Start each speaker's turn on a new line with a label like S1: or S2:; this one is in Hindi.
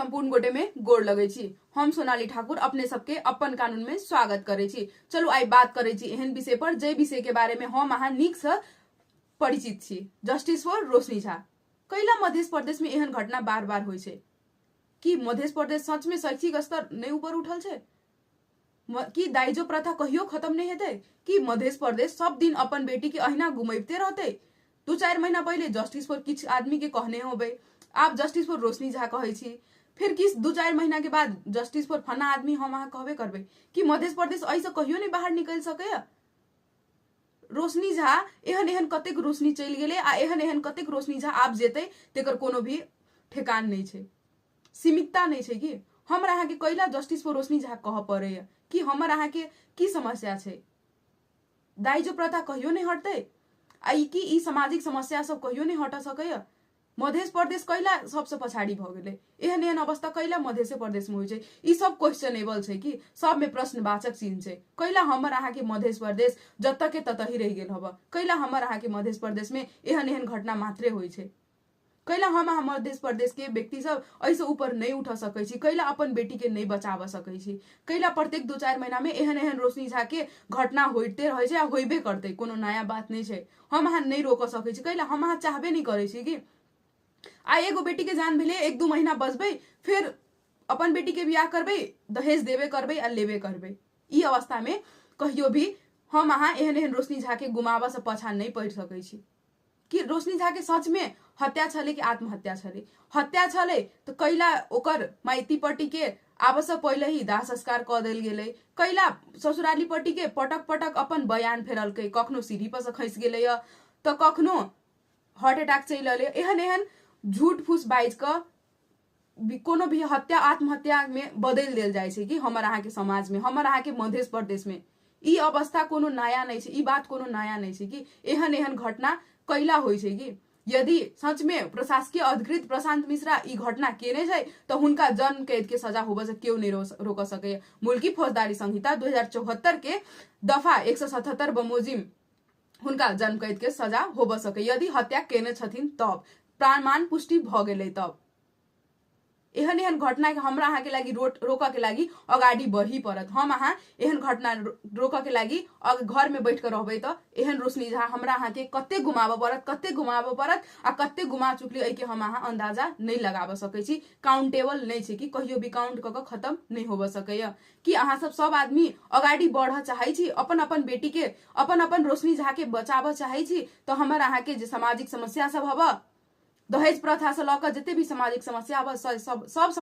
S1: संपूर्ण गोटे में गोड़ लगे छी। हम सोनाली ठाकुर अपने सबके अपन कानून में स्वागत करे छी। चलू आई बात करे छी एहन विषय पर जे विषय के बारे में हम अहाँ नीक से परिचित छी। जस्टिस फॉर रोशनी झा। कैला मध्य प्रदेश में एहन घटना बार बार होइ छै कि मध्य प्रदेश सच में शैक्षिक स्तर नहीं ऊपर उठल छै कि दाइजो प्रथा कहियो खत्म नहीं हेतै कि मध्य प्रदेश सब दिन अपन बेटी के अहिना घुमैबते रहते। 2-4 महीना पहले जस्टिस फॉर किछ आदमी के कहने होबे, आप जस्टिस फॉर रोशनी झा कहै छी, फिर किस 2-4 महीना के बाद जस्टिस फॉर फना आदमी हम अहाँ कहबे करबे कि मध्य प्रदेश ऐसे कहियो नहीं बाहर निकल सके। रोशनी झा एहन एहन कतेक रोशनी चल गेले आ एहन एहन कतेक रोशनी झा आप जेते तेकर कोनो भी ठेकान नहीं छै, सीमितता नहीं छै कि हमरा अहाँ के कैला जस्टिस फॉर रोशनी झा कह पड़े कि हमर अहाँ के की समस्या छै। दाइजो प्रथा कहियो नहीं हटते आ ई सामाजिक समस्या सब कहियो नहीं हट सके। मध्य प्रदेश कैला सबसे पछाड़ी भ गेले, एहन एहन अवस्था कैला मध्य प्रदेश में होइ छै, ई सब क्वेश्चनेबल छै कि सब में प्रश्नवाचक चिन्ह छै। कैला हमर अहाँ के मध्य प्रदेश जत के तत ही रह गेल हब, कैला हमर अहाँ के मध्य प्रदेश में एहन एहन घटना मात्रे होइ छै, कैला हम अहाँ मध्य प्रदेश के व्यक्ति सब ऐसे ऊपर नहीं उठ सकै छी, कैला अपन बेटी के नहीं बचाव सकै छी, कैला प्रत्येक 2-4 महीना में एहन एहन रोशनी झा के घटना होते रहे छै आ होइबे करते, कोनो नया बात नहीं छै। हम अहाँ नहीं रोक सकै छी, कैला हम अहाँ चाहबे नहीं करे छी कि आ एगो बेटी के जान भेले 1-2 महीना बचबे, फिर अपन बेटी के बियाह करबे, दहेज देबे करबे आ लेबे करबे। ई अवस्था में कहियो भी हम अहाँ एहन एहन रोशनी झा के गुमावा से पाछा नहीं पड़ सकै छी कि रोशनी झा के सच में हत्या छले कि आत्महत्या छले। हत्या छले तो कैला ओकर माइती पट्टी के आवश्यक पहले ही दाह संस्कार क देल गेले, कैला ससुराली पट्टी के पटक पटक अपन बयान फेरलकै, कखनो सीढ़ी पर से खस गेले तो कखनो हार्ट अटैक चल अले। एहन एहन झूठ फूस बाइज क कोनो भी हत्या आत्महत्या में बदल देल जाय छै कि हमर अहाँ के समाज में, हमर अहाँ के मध्य प्रदेश में। ई अवस्था कोनो नया नहीं छै, ई बात कोनो नया नहीं छै कि एहन एहन घटना कैला होइ छै कि यदि सच में प्रशासकीय अधिकृत प्रशांत मिश्रा ई घटना केने छै तो हुनका जन्म कैद के सजा होबे से क्यों नहीं रोक सके। मुल्की फौजदारी संहिता 2074 के दफा 177 बमोजिम हुनका जन्म कैद के सजा होबे सके यदि हत्या केने छथिन तब प्रमाण पुष्टि भ गेलै तब। एहन एहन घटना के हमरा अहाँ के लागि रोक के लागि अगाडि बढ़ी पड़त। हम अहाँ एहन घटना रोक के लागि घर में बैठ कर रहबै तो एहन रोशनी झा हमरा अहाँ के कते गुमाबे पड़त आ कते गुमा चुकली एके हम अहाँ अंदाजा नहीं लगाब सकै छी। काउंटेबल नहीं छै कि कहियो भी काउंट क खत्म नहीं होब सकैया कि अहाँ सब आदमी अगाडि बढ़ चाहै छी, अपन अपन बेटी के अपन अपन रोशनी झा के बचाब चाहै छी तो हमर अहाँ के जे सामाजिक समस्या सब हब, दहेज प्रथा से लक जते भी सामाजिक समस्या हब सब